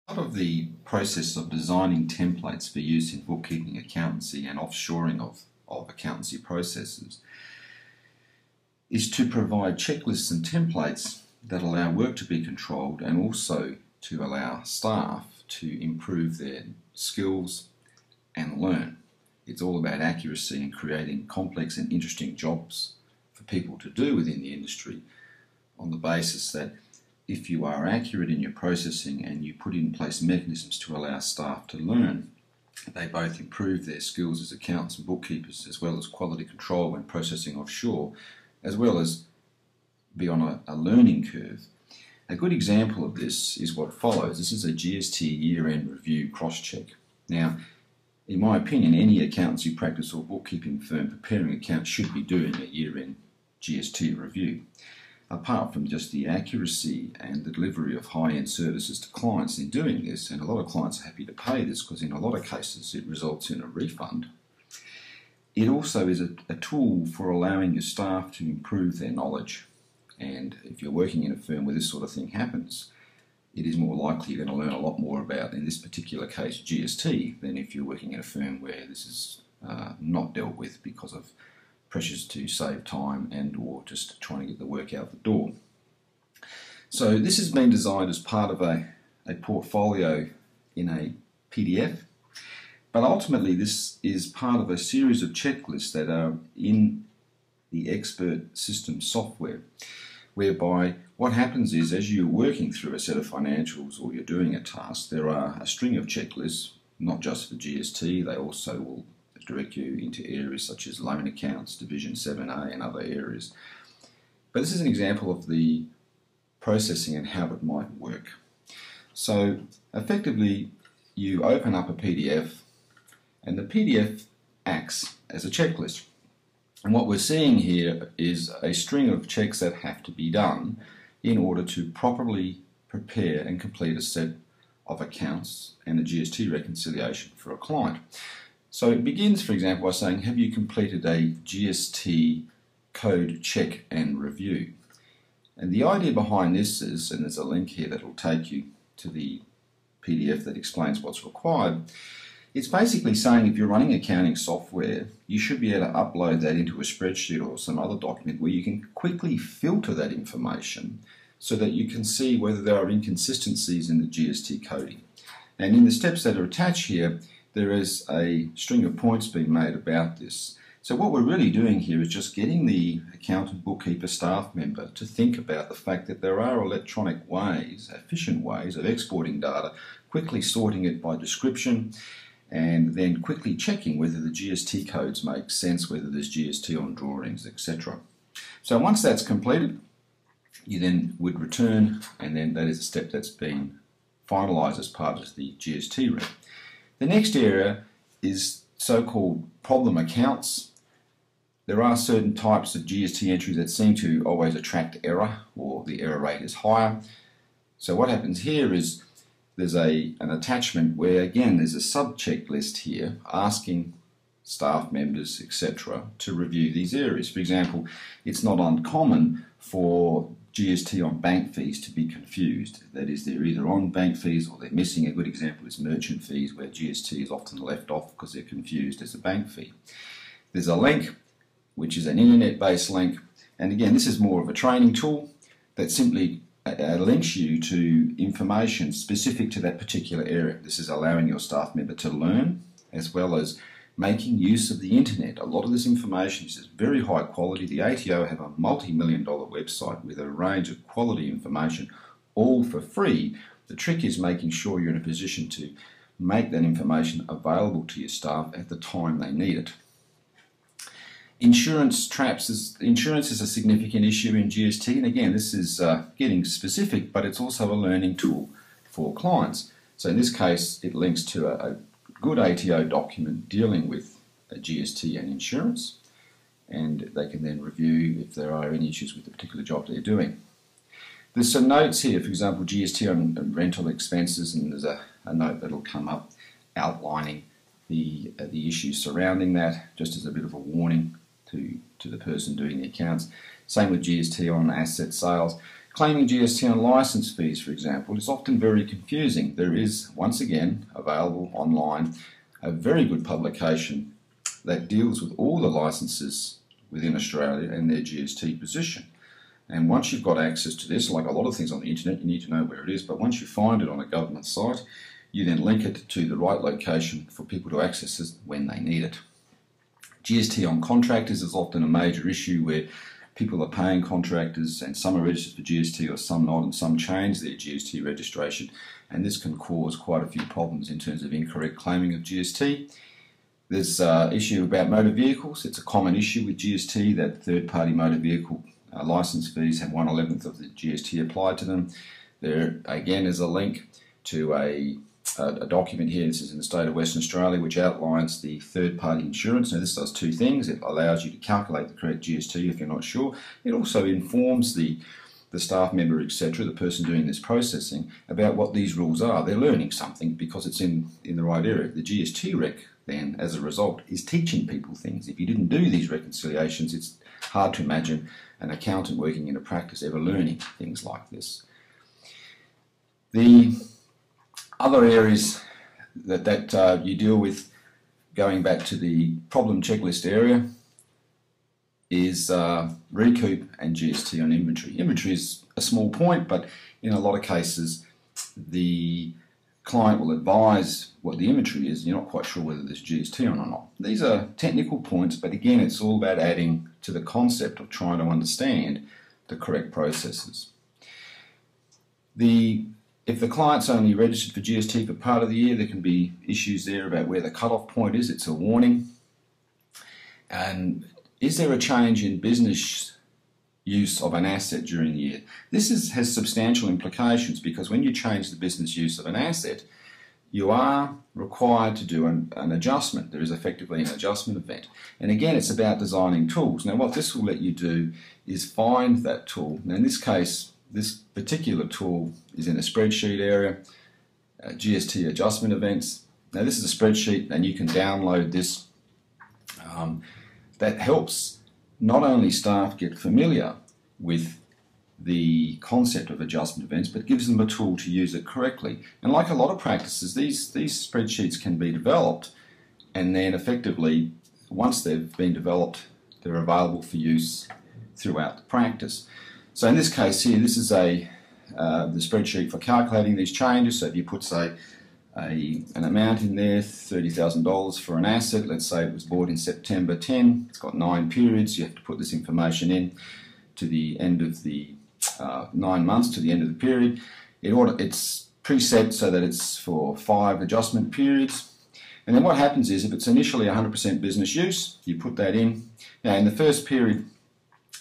Part of the process of designing templates for use in bookkeeping, accountancy and offshoring of accountancy processes is to provide checklists and templates that allow work to be controlled and also to allow staff to improve their skills and learn. It's all about accuracy and creating complex and interesting jobs for people to do within the industry on the basis that if you are accurate in your processing and you put in place mechanisms to allow staff to learn, they both improve their skills as accountants and bookkeepers, as well as quality control when processing offshore, as well as be on a learning curve. A good example of this is what follows. This is a GST year-end review cross-check. Now, in my opinion, any accountancy practice or bookkeeping firm preparing accounts should be doing a year-end GST review. Apart from just the accuracy and the delivery of high-end services to clients in doing this, and a lot of clients are happy to pay this because in a lot of cases it results in a refund, it also is a tool for allowing your staff to improve their knowledge. And if you're working in a firm where this sort of thing happens, it is more likely you're going to learn a lot more about, in this particular case, GST, than if you're working in a firm where this is not dealt with because of pressures to save time and or just trying to get the work out the door. So this has been designed as part of a portfolio in a PDF, but ultimately this is part of a series of checklists that are in the expert system software, whereby what happens is as you're working through a set of financials or you're doing a task, there are a string of checklists, not just for GST, they also will direct you into areas such as loan accounts, Division 7A and other areas. But this is an example of the processing and how it might work. So effectively you open up a PDF and the PDF acts as a checklist. And what we're seeing here is a string of checks that have to be done in order to properly prepare and complete a set of accounts and a GST reconciliation for a client. So it begins, for example, by saying, have you completed a GST code check and review? And the idea behind this is, and there's a link here that will take you to the PDF that explains what's required, it's basically saying if you're running accounting software, you should be able to upload that into a spreadsheet or some other document where you can quickly filter that information so that you can see whether there are inconsistencies in the GST coding. And in the steps that are attached here, there is a string of points being made about this. So what we're really doing here is just getting the accountant, bookkeeper, staff member to think about the fact that there are electronic ways, efficient ways of exporting data, quickly sorting it by description, and then quickly checking whether the GST codes make sense, whether there's GST on drawings, etc. So once that's completed, you then would return, and then that is a step that's been finalised as part of the GST rep. The next area is so-called problem accounts. There are certain types of GST entries that seem to always attract error, or the error rate is higher. So what happens here is there's an attachment where, again, there's a sub-checklist here asking staff members, etc., to review these areas. For example, it's not uncommon for GST on bank fees to be confused. That is, they're either on bank fees or they're missing. A good example is merchant fees, where GST is often left off because they're confused as a bank fee. There's a link, which is an internet-based link, and again, this is more of a training tool that simply links you to information specific to that particular area. This is allowing your staff member to learn, as well as making use of the internet. A lot of this information is very high quality. The ATO have a multi-million-dollar website with a range of quality information, all for free. The trick is making sure you're in a position to make that information available to your staff at the time they need it. Insurance traps. Insurance is a significant issue in GST, and again, this is getting specific, but it's also a learning tool for clients. So in this case, it links to a good ATO document dealing with GST and insurance, and they can then review if there are any issues with the particular job they're doing. There's some notes here, for example, GST on rental expenses, and there's a note that'll come up outlining the issues surrounding that, just as a bit of a warning to the person doing the accounts. Same with GST on asset sales. Claiming GST on licence fees, for example, is often very confusing. There is, once again, available online, a very good publication that deals with all the licences within Australia and their GST position. And once you've got access to this, like a lot of things on the internet, you need to know where it is, but once you find it on a government site, you then link it to the right location for people to access it when they need it. GST on contractors is often a major issue where people are paying contractors and some are registered for GST or some not, and some change their GST registration, and this can cause quite a few problems in terms of incorrect claiming of GST. There's an issue about motor vehicles. It's a common issue with GST that third-party motor vehicle licence fees have 1/11 of the GST applied to them. There again is a link to a document here. This is in the state of Western Australia, which outlines the third-party insurance. Now, this does two things. It allows you to calculate the correct GST if you're not sure. It also informs the staff member, etc., the person doing this processing, about what these rules are. They're learning something because it's in the right area. The GST rec, then, as a result, is teaching people things. If you didn't do these reconciliations, it's hard to imagine an accountant working in a practice ever learning things like this. The other areas that you deal with, going back to the problem checklist area, is recoup and GST on inventory. Inventory is a small point, but in a lot of cases the client will advise what the inventory is and you're not quite sure whether there's GST on or not. These are technical points, but again it's all about adding to the concept of trying to understand the correct processes. If the client's only registered for GST for part of the year, there can be issues there about where the cut-off point is. It's a warning. And is there a change in business use of an asset during the year? This has substantial implications, because when you change the business use of an asset, you are required to do an adjustment. There is effectively an adjustment event. And again, it's about designing tools. Now, what this will let you do is find that tool. Now, in this case, this particular tool is in a spreadsheet area, GST adjustment events. Now, this is a spreadsheet and you can download this. That helps not only staff get familiar with the concept of adjustment events, but gives them a tool to use it correctly. And like a lot of practices, these spreadsheets can be developed, and then effectively, once they've been developed, they're available for use throughout the practice. So in this case here, this is the spreadsheet for calculating these changes. So if you put, say, an amount in there, $30,000 for an asset, let's say it was bought in September 10, it's got 9 periods, you have to put this information in to the end of the 9 months, to the end of the period. It's preset so that it's for 5 adjustment periods. And then what happens is, if it's initially 100% business use, you put that in. Now, in the first period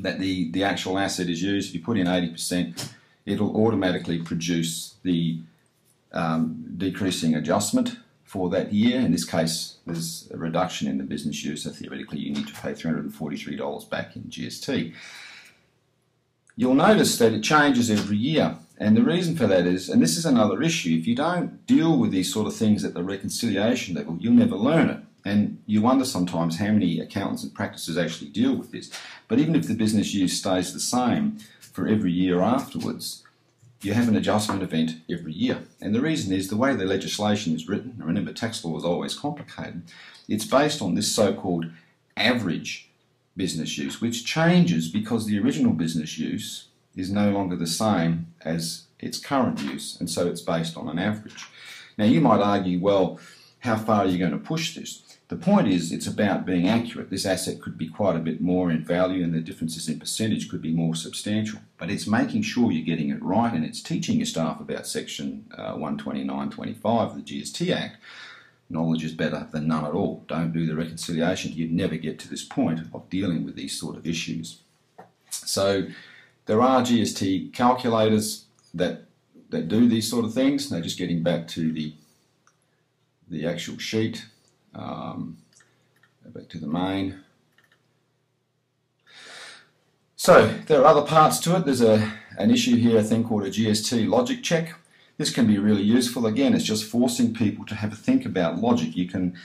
that the actual asset is used, if you put in 80%, it'll automatically produce the decreasing adjustment for that year. In this case, there's a reduction in the business use, so theoretically you need to pay $343 back in GST. You'll notice that it changes every year, and the reason for that is, and this is another issue, if you don't deal with these sort of things at the reconciliation level, you'll never learn it. And you wonder sometimes how many accountants and practices actually deal with this. But even if the business use stays the same for every year afterwards, you have an adjustment event every year. And the reason is the way the legislation is written. Remember, tax law is always complicated. It's based on this so-called average business use, which changes because the original business use is no longer the same as its current use, and so it's based on an average. Now, you might argue, well, how far are you going to push this? The point is, it's about being accurate. This asset could be quite a bit more in value, and the differences in percentage could be more substantial. But it's making sure you're getting it right, and it's teaching your staff about Section 129.25 of the GST Act. Knowledge is better than none at all. Don't do the reconciliation. You'd never get to this point of dealing with these sort of issues. So there are GST calculators that do these sort of things. Now, just getting back to the actual sheet. Go back to the main. So there are other parts to it. There's an issue here, a thing called a GST logic check. This can be really useful. Again, it's just forcing people to have a think about logic. You can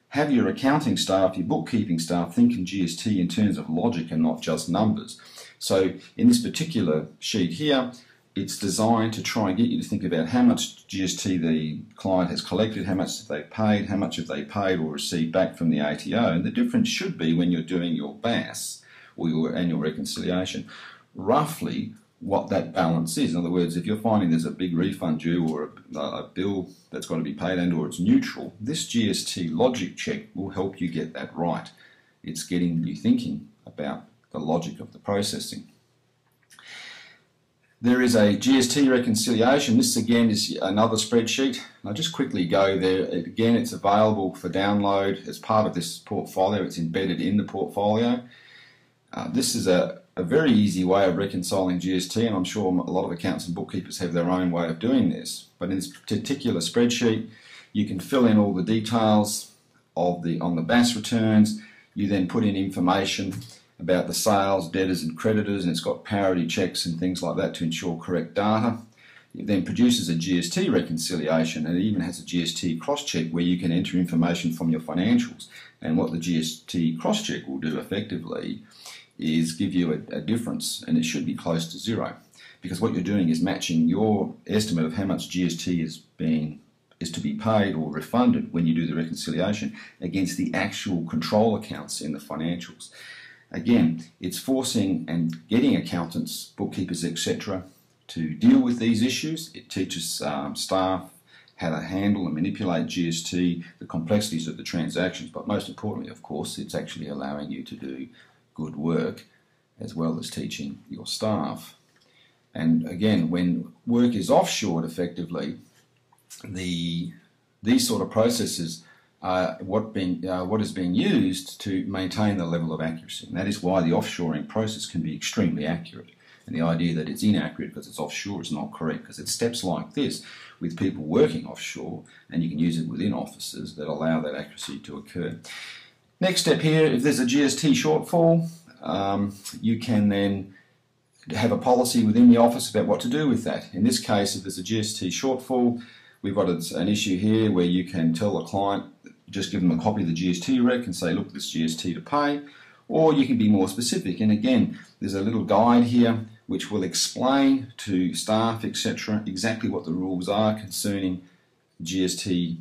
have your accounting staff, your bookkeeping staff think in GST in terms of logic and not just numbers. So in this particular sheet here, it's designed to try and get you to think about how much GST the client has collected, how much have they paid, how much have they paid or received back from the ATO, and the difference should be when you're doing your BAS or your annual reconciliation, roughly what that balance is. In other words, if you're finding there's a big refund due or a bill that's got to be paid and or it's neutral, this GST logic check will help you get that right. It's getting you thinking about the logic of the processing. There is a GST reconciliation. This again is another spreadsheet. I'll just quickly go there. Again, it's available for download as part of this portfolio. It's embedded in the portfolio. This is a very easy way of reconciling GST, and I'm sure a lot of accountants and bookkeepers have their own way of doing this. But in this particular spreadsheet, you can fill in all the details on the BAS returns. You then put in information about the sales, debtors and creditors, and it's got parity checks and things like that to ensure correct data. It then produces a GST reconciliation, and it even has a GST cross-check where you can enter information from your financials. And what the GST cross-check will do effectively is give you a difference, and it should be close to zero, because what you're doing is matching your estimate of how much GST is to be paid or refunded when you do the reconciliation against the actual control accounts in the financials. Again, it's forcing and getting accountants, bookkeepers, etc. to deal with these issues. It teaches staff how to handle and manipulate GST, the complexities of the transactions, but most importantly, of course, it's actually allowing you to do good work as well as teaching your staff. And again, when work is offshored effectively, these sort of processes are what is being used to maintain the level of accuracy. And that is why the offshoring process can be extremely accurate. And the idea that it's inaccurate because it's offshore is not correct, because it's steps like this with people working offshore, and you can use it within offices that allow that accuracy to occur. Next step here, if there's a GST shortfall, you can then have a policy within the office about what to do with that. In this case, if there's a GST shortfall, we've got an issue here where you can tell the client, just give them a copy of the GST rec and say, look, this GST to pay, or you can be more specific. And again, there's a little guide here which will explain to staff, etc., exactly what the rules are concerning GST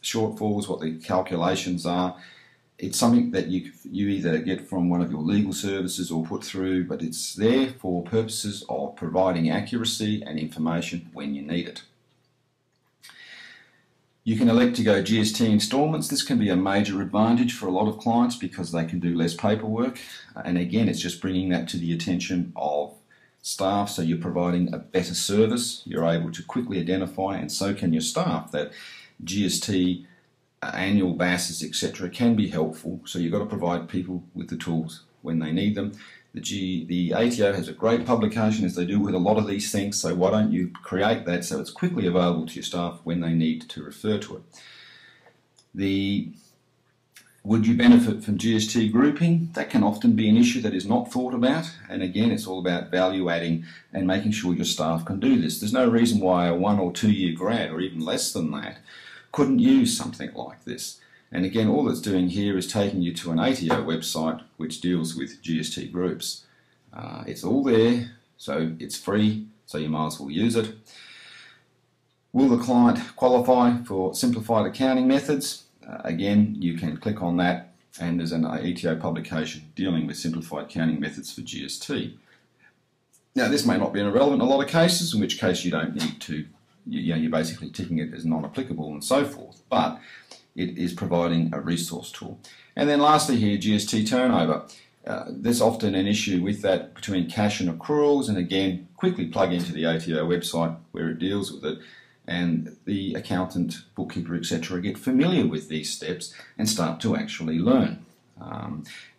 shortfalls, what the calculations are. It's something that you either get from one of your legal services or put through, but it's there for purposes of providing accuracy and information when you need it. You can elect to go GST instalments. This can be a major advantage for a lot of clients because they can do less paperwork. And again, it's just bringing that to the attention of staff, so you're providing a better service. You're able to quickly identify, and so can your staff, that GST annual BASs, etc. can be helpful. So you've got to provide people with the tools when they need them. The ATO has a great publication, as they do with a lot of these things, so why don't you create that so it's quickly available to your staff when they need to refer to it. Would you benefit from GST grouping? That can often be an issue that is not thought about, and again, it's all about value adding and making sure your staff can do this. There's no reason why a 1 or 2 year grad, or even less than that, couldn't use something like this. And again, all it's doing here is taking you to an ATO website which deals with GST groups. It's all there, so it's free, so you might as well use it. Will the client qualify for simplified accounting methods? Again, you can click on that, and there's an ATO publication dealing with simplified accounting methods for GST. Now, this may not be relevant in a lot of cases, in which case you don't need to, you're basically ticking it as non-applicable and so forth, but it is providing a resource tool. And then lastly here, GST turnover. There's often an issue with that between cash and accruals, and again, quickly plug into the ATO website where it deals with it, and the accountant, bookkeeper, etc. get familiar with these steps and start to actually learn.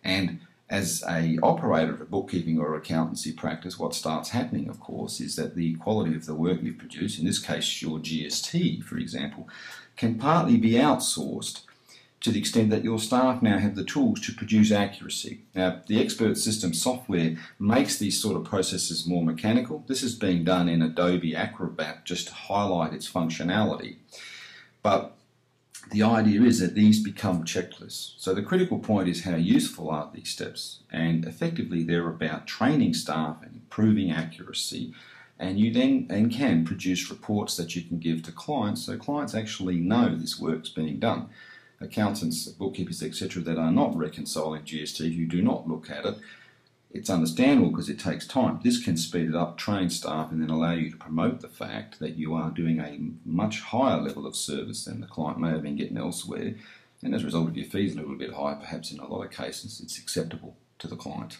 And as an operator of a bookkeeping or accountancy practice, what starts happening, of course, is that the quality of the work you produce, in this case your GST, for example, can partly be outsourced to the extent that your staff now have the tools to produce accuracy. Now, the expert system software makes these sort of processes more mechanical. This is being done in Adobe Acrobat just to highlight its functionality. But the idea is that these become checklists. So the critical point is how useful are these steps, and effectively they're about training staff and improving accuracy, and you then can produce reports that you can give to clients so clients actually know this work's being done. Accountants, bookkeepers, etc. that are not reconciling GST, who do not look at it, it's understandable because it takes time. This can speed it up, train staff, and then allow you to promote the fact that you are doing a much higher level of service than the client may have been getting elsewhere. And as a result of your fees a little bit higher, perhaps in a lot of cases, it's acceptable to the client.